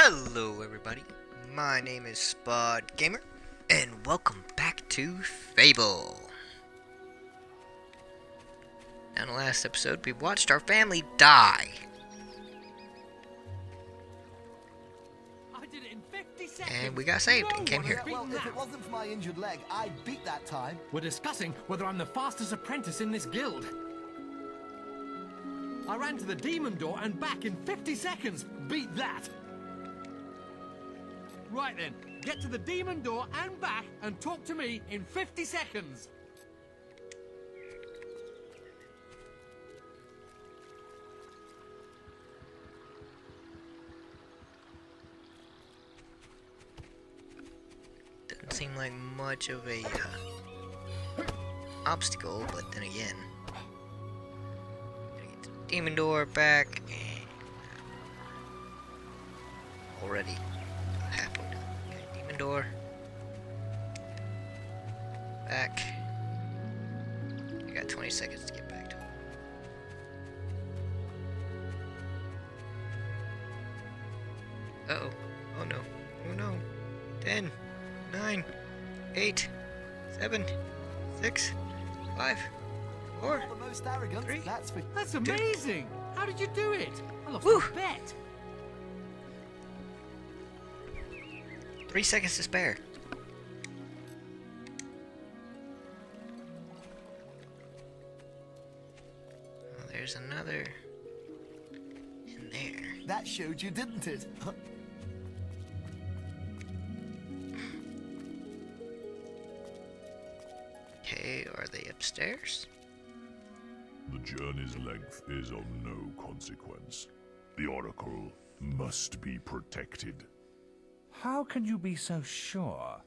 Hello everybody, my name is Spud Gamer, and welcome back to Fable. Now in the last episode, we watched our family die. I did it in 50 seconds. And we got saved and came here. Well, if it wasn't for my injured leg, I'd beat that time. We're discussing whether I'm the fastest apprentice in this guild. I ran to the demon door and back in 50 seconds. Beat that. Right then, get to the demon door and back and talk to me in 50 seconds. Doesn't seem like much of a obstacle, but then again, gotta get the demon door back, and already halfway done. Okay, demon door back. I got 20 seconds to get back to it. Uh-oh. Oh no. Oh no. 10, 9, 8, 7, 6, 5, 4, The most arrogant, 3. that's for... That's amazing. How did you do it? I lost Woo. my bet. 3 seconds to spare. Oh, there's another in there. That showed you, didn't it? Okay, are they upstairs? The journey's length is of no consequence. The Oracle must be protected. How can you be so sure?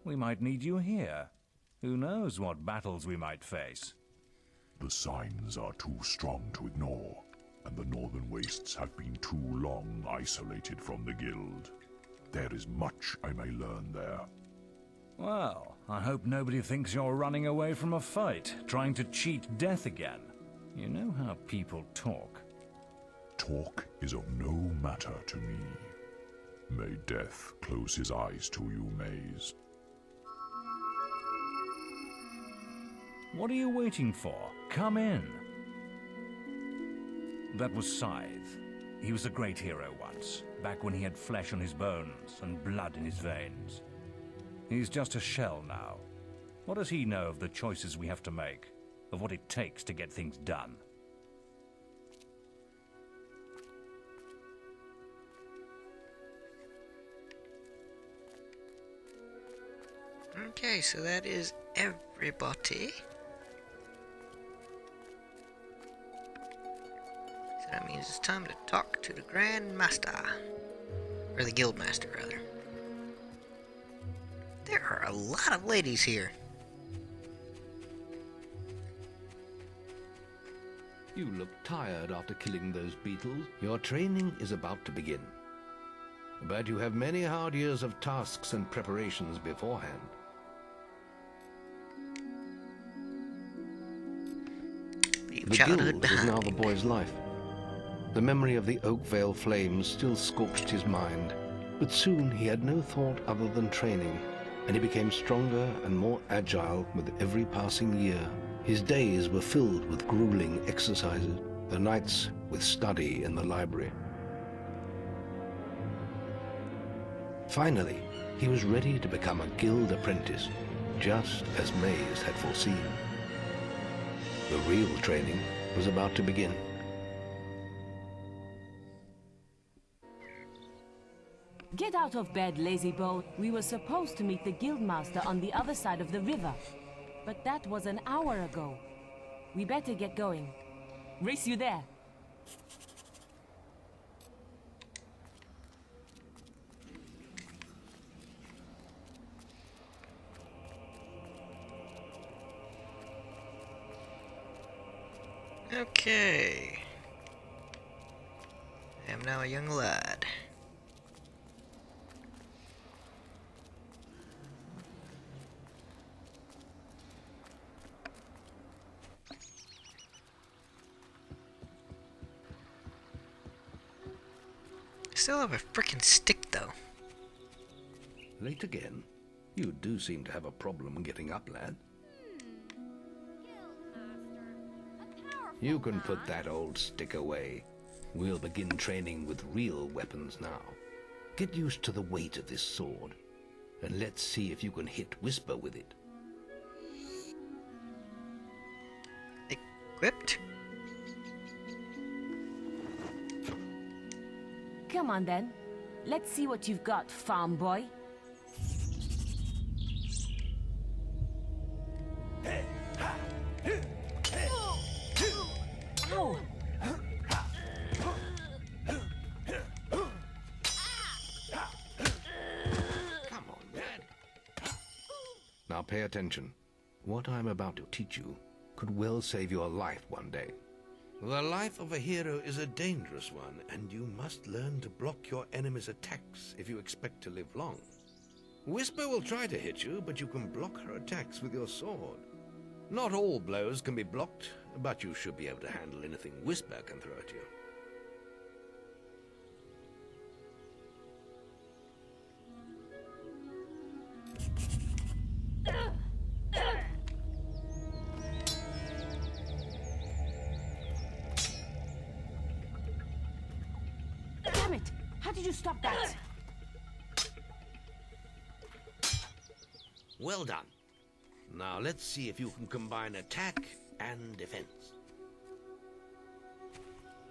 We might need you here. Who knows what battles we might face? The signs are too strong to ignore, and the Northern Wastes have been too long isolated from the Guild. There is much I may learn there. Well, I hope nobody thinks you're running away from a fight, trying to cheat death again. You know how people talk. Talk is of no matter to me. May death close his eyes to you, Maze. What are you waiting for? Come in. That was Scythe. He was a great hero once, back when he had flesh on his bones and blood in his veins. He's just a shell now. What does he know of the choices we have to make, of what it takes to get things done? Okay, so that is everybody. So that means it's time to talk to the Grand Master. Or the Guild Master, rather. There are a lot of ladies here. You look tired after killing those beetles. Your training is about to begin. But you have many hard years of tasks and preparations beforehand. The Childhood guild is now behind. the boy's life. The memory of the Oakvale flames still scorched his mind, but soon he had no thought other than training, and he became stronger and more agile with every passing year. His days were filled with grueling exercises, the nights with study in the library. Finally, he was ready to become a guild apprentice, just as Maze had foreseen. The real training was about to begin. Get out of bed, lazy boy. We were supposed to meet the guildmaster on the other side of the river. But that was an hour ago. We better get going. Race you there. Okay. I am now a young lad. still have a freaking stick, though. Late again? You do seem to have a problem getting up, lad. You can put that old stick away. We'll begin training with real weapons now. Get used to the weight of this sword, and let's see if you can hit Whisper with it. Equipped? Come on then. Let's see what you've got, farm boy. Ow! Come on, lad. Now pay attention. What I'm about to teach you could well save your life one day. The life of a hero is a dangerous one, and you must learn to block your enemy's attacks if you expect to live long. Whisper will try to hit you, but you can block her attacks with your sword. Not all blows can be blocked, but you should be able to handle anything Whisper can throw at you. Damn it! How did you stop that? Well done. Now let's see if you can combine attack and defense.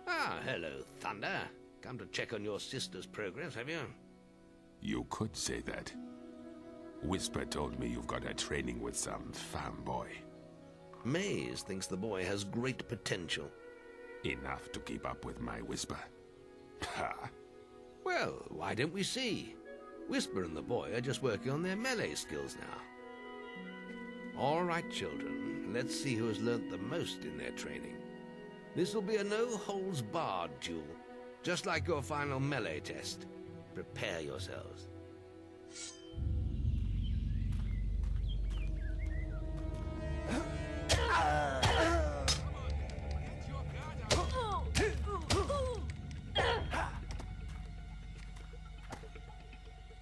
Ah, hello, Thunder. Come to check on your sister's progress, have you? You could say that. Whisper told me you've got a training with some farm boy. Maze thinks the boy has great potential. Enough to keep up with my Whisper. Ha! Well, why don't we see? Whisper and the boy are just working on their melee skills now. All right, children, let's see who has learnt the most in their training. This will be a no-holds-barred duel, just like your final melee test. Prepare yourselves.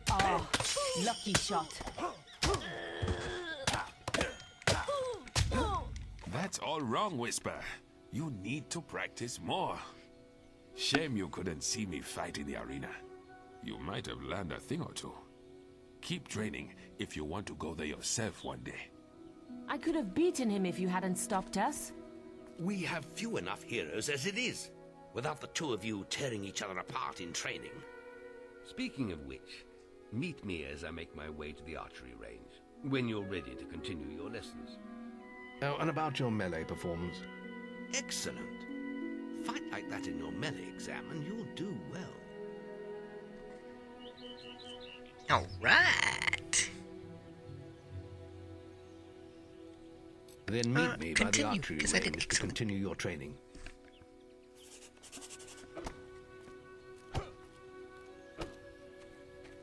Oh, lucky shot. That's all wrong, Whisper. You need to practice more. Shame you couldn't see me fight in the arena. You might have learned a thing or two. Keep training if you want to go there yourself one day. I could have beaten him if you hadn't stopped us. We have few enough heroes as it is, without the two of you tearing each other apart in training. Speaking of which, meet me as I make my way to the archery range, when you're ready to continue your lessons. Oh, and about your melee performance? Excellent. Fight like that in your melee exam and you'll do well. Alright. Then meet me by the Continue, archery 'cause I did range to excellent. continue your training.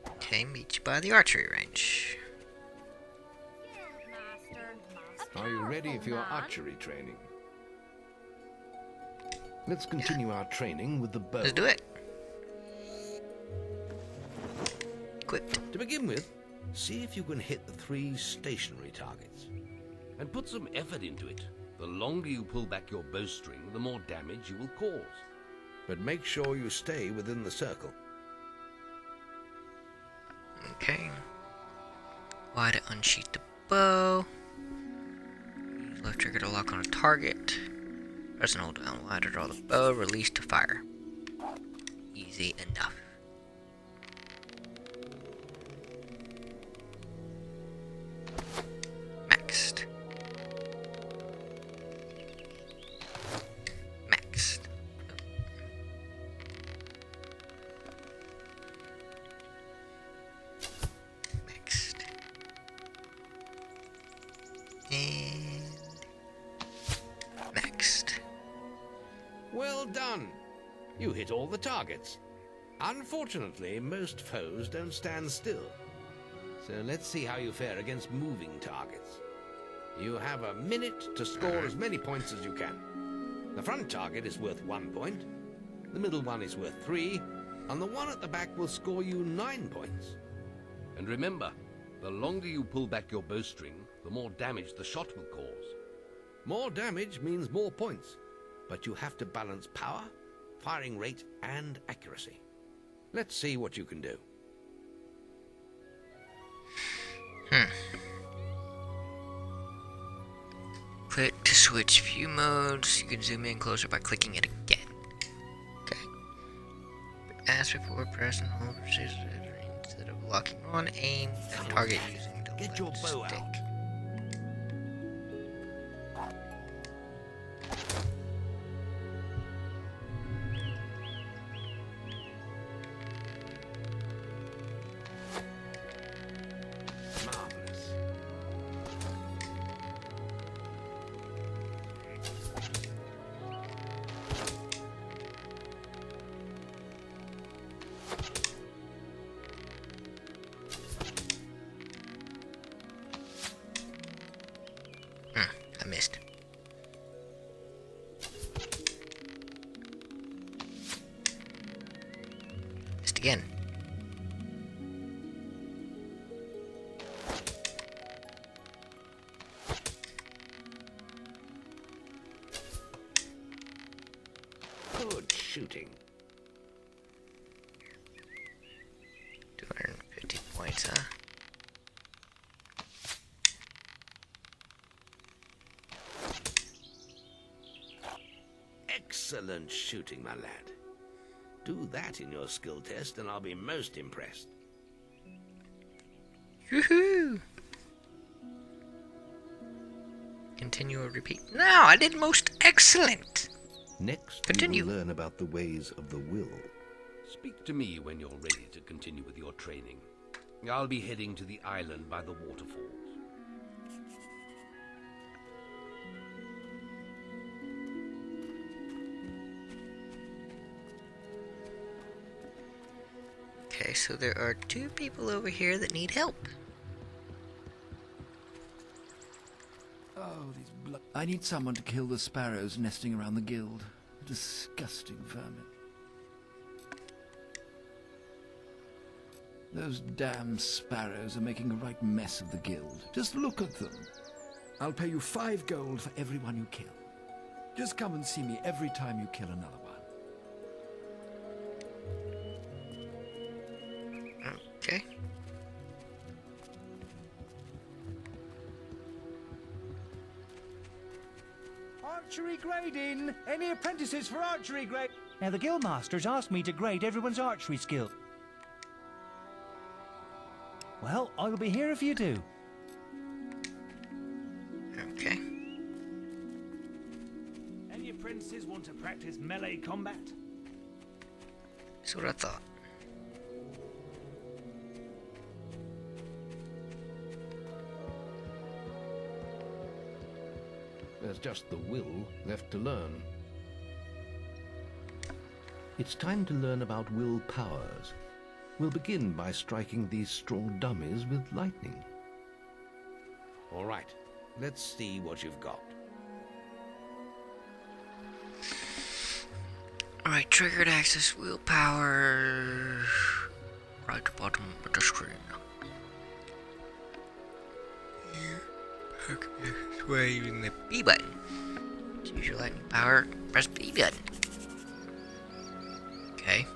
Okay, meet you by the archery range. Are you ready for your archery training? Let's continue our training with the bow. Let's do it. Equipped. To begin with, see if you can hit the 3 stationary targets. And put some effort into it. The longer you pull back your bowstring, the more damage you will cause. But make sure you stay within the circle. Okay. Y to unsheath the bow. Use left trigger to lock on a target. Press and hold down Y to draw the bow. Release to fire. Easy enough. Maxed. Maxed. Maxed. And maxed. Well done! You hit all the targets. Unfortunately, most foes don't stand still. So let's see how you fare against moving targets. You have a minute to score as many points as you can. The front target is worth 1 point, the middle one is worth 3, and the one at the back will score you 9 points. And remember, the longer you pull back your bowstring, the more damage the shot will cause. More damage means more points, but you have to balance power, firing rate, and accuracy. Let's see what you can do. Click to switch view modes. You can zoom in closer by clicking it again. Okay. As before, press and hold instead of locking on, aim and target using the Get your bow stick. out. Marvelous. I missed. Missed again. Good shooting. 250 points, huh? Excellent shooting, my lad. Do that in your skill test and I'll be most impressed. Woohoo! Continue or repeat. No, I did most excellent. Next, Continue. you will learn about the ways of the will. Speak to me when you're ready to continue with your training. I'll be heading to the island by the waterfalls. Okay, so there are 2 people over here that need help. Oh, these I need someone to kill the sparrows nesting around the guild. Disgusting vermin. Those damn sparrows are making a right mess of the guild. Just look at them. I'll pay you 5 gold for every one you kill. Just come and see me every time you kill another one. Okay. Archery grading! Any apprentices for archery grade? Now the guildmaster's asked me to grade everyone's archery skill. Well, I'll be here if you do. Okay. Any apprentices want to practice melee combat? That's what I thought. There's just the will left to learn. It's time to learn about will powers. We'll begin by striking these strong dummies with lightning. All right, let's see what you've got. Alright, triggered access willpower. Right bottom of the screen. Okay, where using the B button. To use your lightning power, press B button. Okay.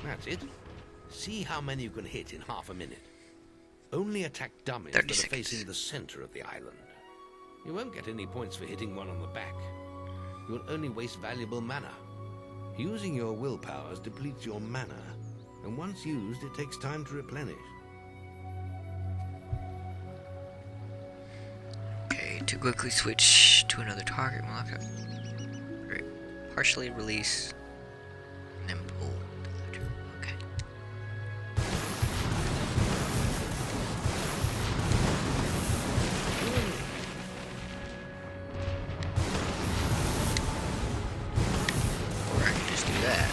That's it. See how many you can hit in half a minute. Only attack dummies that 30 are seconds. facing the center of the island. You won't get any points for hitting one on the back. You'll only waste valuable mana. Using your will powers depletes your mana, and once used, it takes time to replenish. Okay, to quickly switch to another target, we'll have to partially release and then pull the letter. Okay. Or I can just do that.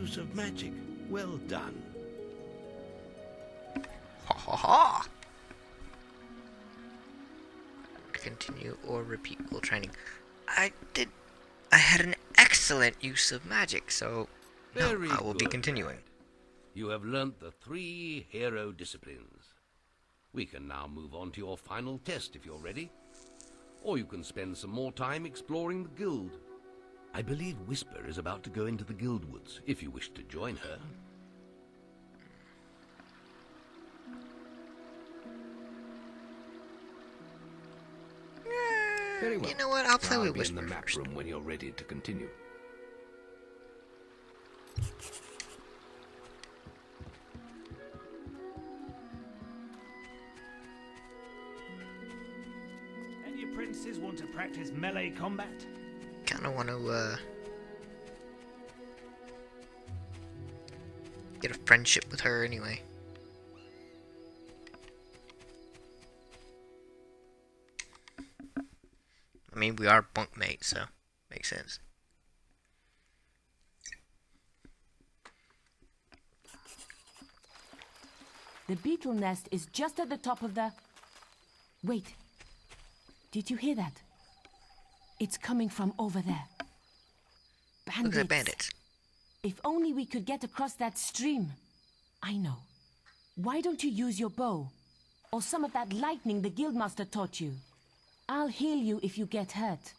use of magic. Well done. Ha ha ha! Continue or repeat while training. I had an excellent use of magic, so no, Very I will be good, continuing. lad. You have learnt the 3 hero disciplines. We can now move on to your final test if you're ready. Or you can spend some more time exploring the guild. I believe Whisper is about to go into the guild woods, if you wish to join her. Very well. You know what? I'll play with be Whisper in the map first. room when you're ready to continue. Any princes want to practice melee combat? Kinda wanna get a friendship with her anyway. I mean, we are bunkmates, so makes sense. The beetle nest is just at the top of the... Wait. Did you hear that? It's coming from over there. Bandits. Look at the bandits. If only we could get across that stream. I know. Why don't you use your bow? Or some of that lightning the guildmaster taught you? I'll heal you if you get hurt.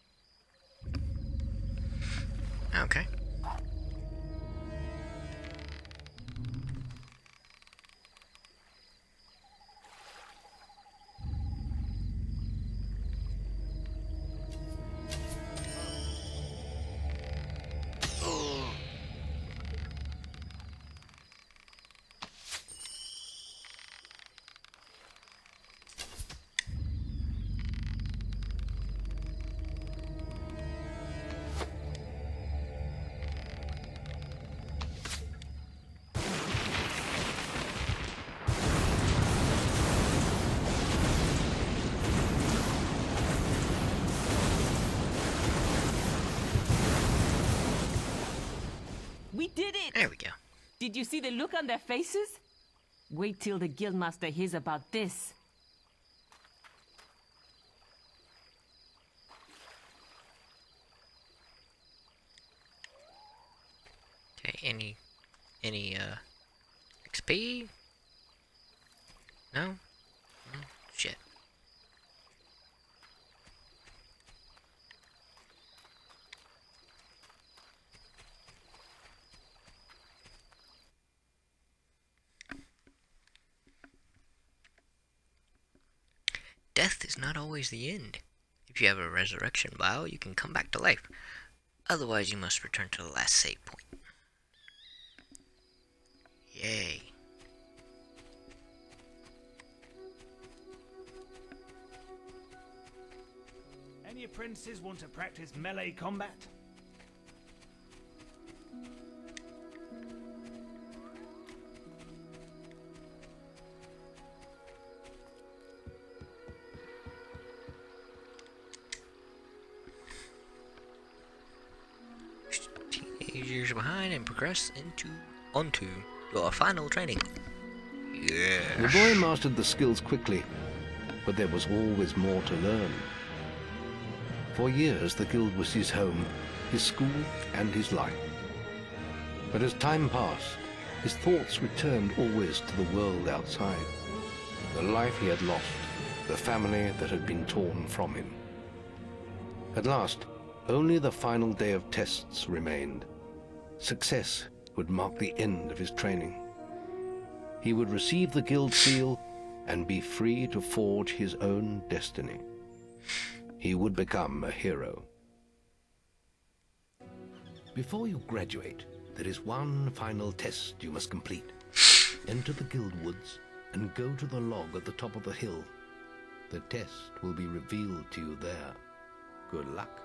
Okay. We did it! There we go. Did you see the look on their faces? Wait till the guildmaster hears about this. Okay, any XP? No? No? Shit. Death is not always the end. If you have a resurrection vial, you can come back to life. Otherwise, you must return to the last save point. Yay. Any princes want to practice melee combat? Years behind and progress onto your final training. Yeah. The boy mastered the skills quickly, but there was always more to learn. For years, the guild was his home, his school, and his life. But as time passed, his thoughts returned always to the world outside, the life he had lost, the family that had been torn from him. At last, only the final day of tests remained. Success would mark the end of his training. He would receive the guild seal and be free to forge his own destiny. He would become a hero. Before you graduate, there is one final test you must complete. Enter the guild woods and go to the log at the top of the hill. The test will be revealed to you there. Good luck.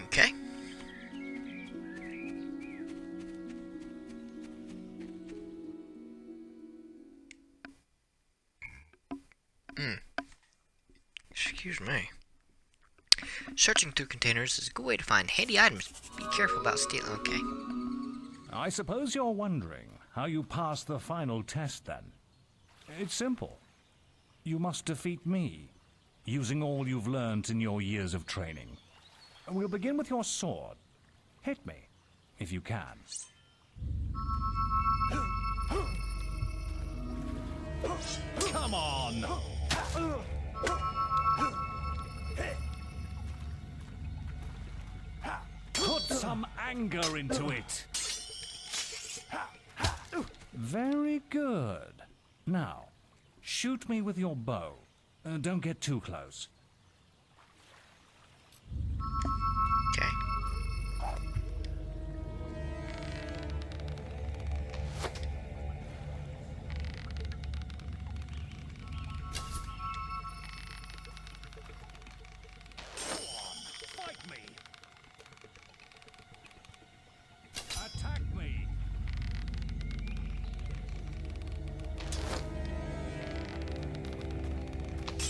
Okay. Excuse me. Searching through containers is a good way to find handy items. Be Be careful about stealing. Okay. I suppose you're wondering how you pass the final test then. It's simple. You must defeat me, using all you've learned in your years of training. We'll begin with your sword. Hit me, if you can. Come on! Put some anger into it. Very good. Now, shoot me with your bow. Don't get too close. Okay. Fight me! Attack me!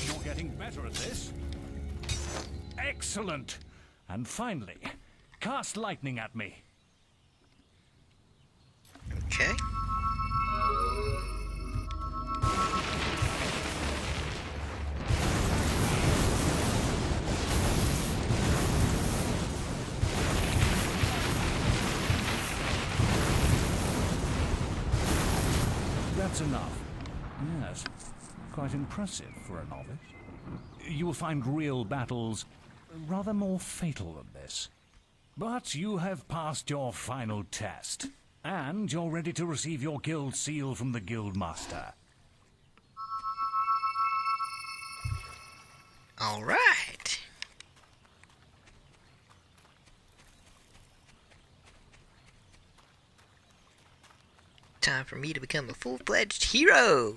You're getting better at this. Excellent! And finally, cast lightning at me. Okay. That's enough. Yes, quite impressive for a novice. You will find real battles rather more fatal than this. But you have passed your final test, and you're ready to receive your guild seal from the guild master. All right. Time for me to become a full-fledged hero.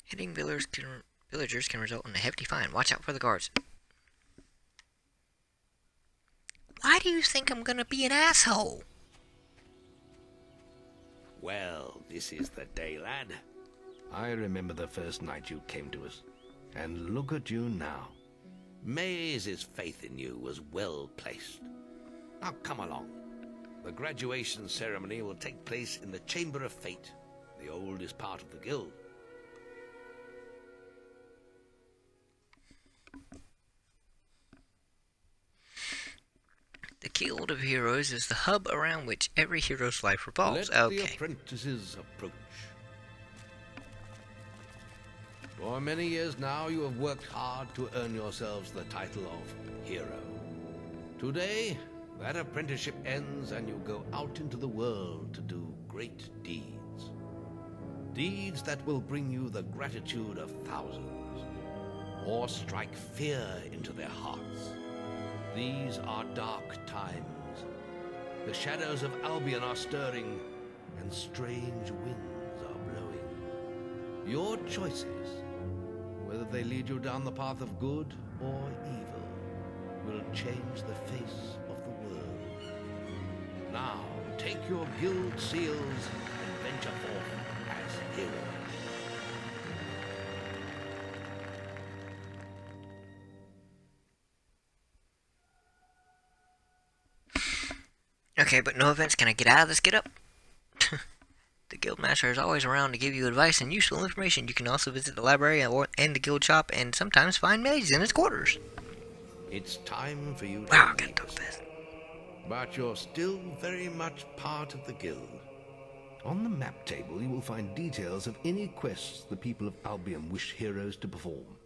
Hitting villagers can result in a hefty fine. Watch out for the guards. Why do you think I'm gonna be an asshole? Well, this is the day, lad. I remember the first night you came to us. And look at you now. Maze's faith in you was well placed. Now come along. The graduation ceremony will take place in the Chamber of Fate, the oldest part of the guild. The Guild of Heroes is the hub around which every hero's life revolves. Let Okay. the apprentices approach. For many years now, you have worked hard to earn yourselves the title of hero. Today, that apprenticeship ends and you go out into the world to do great deeds. Deeds that will bring you the gratitude of thousands, or strike fear into their hearts. These are dark times. The shadows of Albion are stirring, and strange winds are blowing. Your choices, whether they lead you down the path of good or evil, will change the face of the world. Now, take your guild seals and venture forth as heroes. Okay, but no offense, can I get out of this get-up? The Guildmaster is always around to give you advice and useful information. You can also visit the library and the guild shop and sometimes find Maze in his quarters. It's time for you to Wow, I gotta leave talk us. fast. But you're still very much part of the guild. On the map table, you will find details of any quests the people of Albion wish heroes to perform.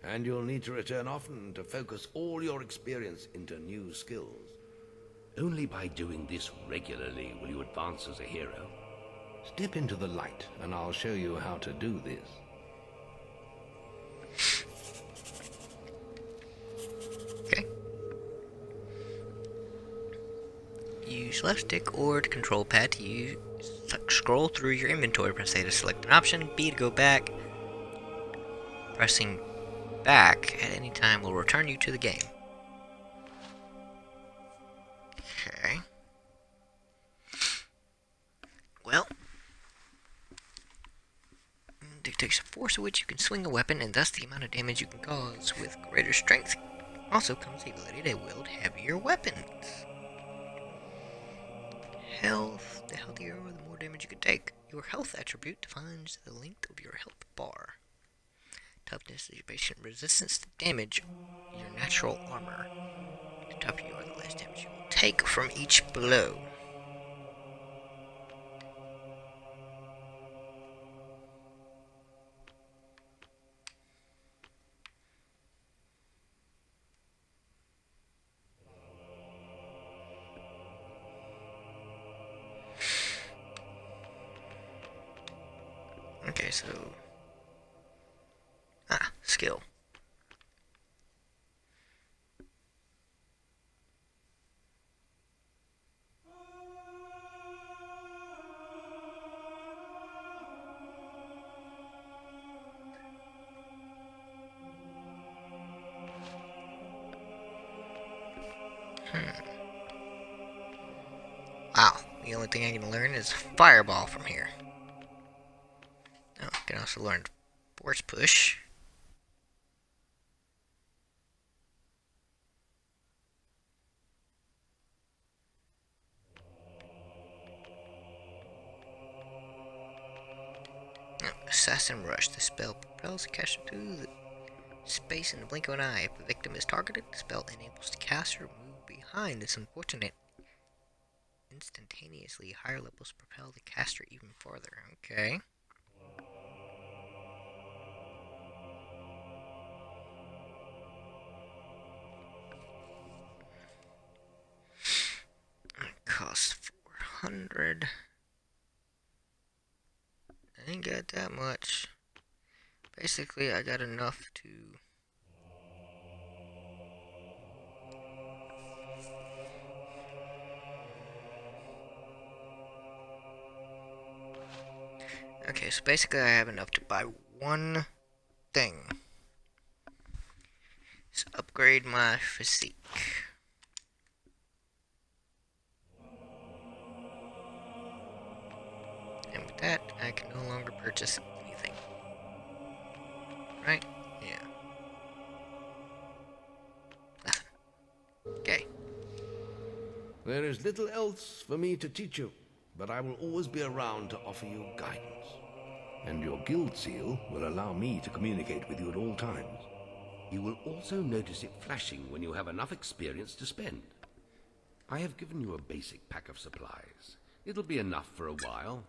And you'll need to return often to focus all your experience into new skills. Only by doing this regularly will you advance as a hero. Step into the light, and I'll show you how to do this. Okay. Use left stick or the control pad to scroll through your inventory. Press A to select an option, B to go back. Pressing back at any time will return you to the game. Okay. Well, takes the force at which you can swing a weapon, and thus the amount of damage you can cause. With greater strength also comes the ability to wield heavier weapons. Health. The healthier you are, the more damage you can take. Your health attribute defines the length of your health bar. Toughness is your basic resistance to damage, your natural armor. The tougher you are, the less damage you will take from each blow. Okay, so... skill. Wow, the only thing I can learn is Fireball from here. Oh, I can also learn Force Push. Assassin Rush. The spell propels the caster to the space in the blink of an eye. If the victim is targeted, the spell enables the caster to move behind this unfortunate. Instantaneously, higher levels propel the caster even farther. Okay. It costs 400. I ain't got that much. Basically, I got enough to... Okay, so basically I have enough to buy one thing. So upgrade my physique. And with that, I can no longer purchase anything. Right? Yeah. Nothing. Okay. There is little else for me to teach you, but I will always be around to offer you guidance. And your guild seal will allow me to communicate with you at all times. You will also notice it flashing when you have enough experience to spend. I have given you a basic pack of supplies. It'll be enough for a while.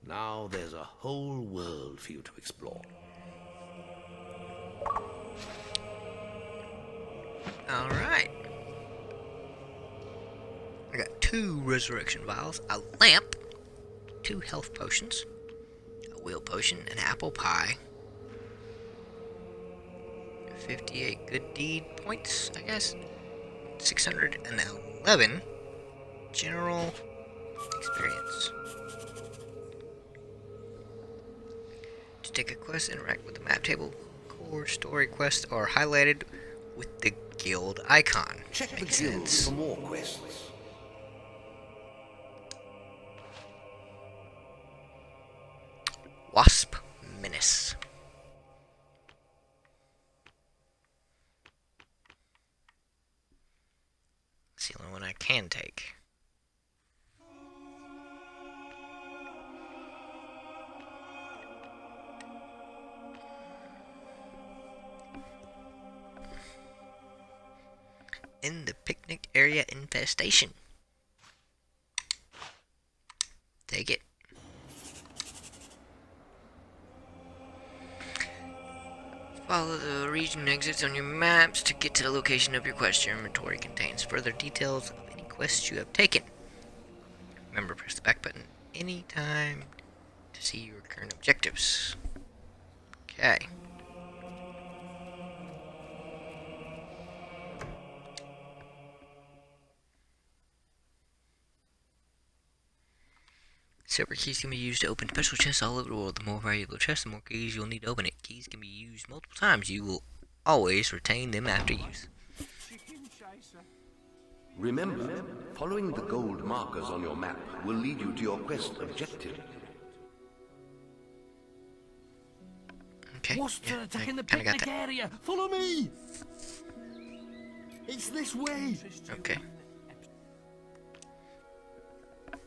Now there's a whole world for you to explore. Alright. I got 2 resurrection vials, a lamp, 2 health potions, a wheel potion, an apple pie, 58 good deed points, I guess, 611 general experience. To take a quest, interact with the map table. Core story quests are highlighted with the guild icon. Check Makes the guild sense. for more quests. Wasp Menace. It's the only one I can take. In the picnic area infestation. Take it. Follow the region exits on your maps to get to the location of your quest. Your inventory contains further details of any quests you have taken. Remember, press the back button anytime to see your current objectives. Okay. Silver keys can be used to open special chests all over the world. The more valuable chest, the more keys you'll need to open it. Keys can be used multiple times. You will always retain them after use. Remember, following the gold markers on your map will lead you to your quest objective. Okay. Wasps Yeah, are attacking the kinda got picnic that. area. Follow me. It's this way. Okay.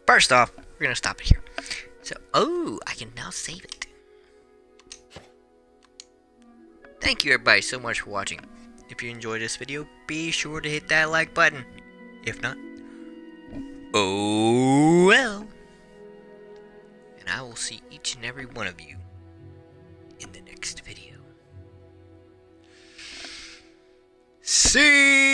First off, we're gonna stop it here. So, oh, I can now save it. Thank you everybody so much for watching. If you enjoyed this video, be sure to hit that like button. If not, oh well. And I will see each and every one of you in the next video. See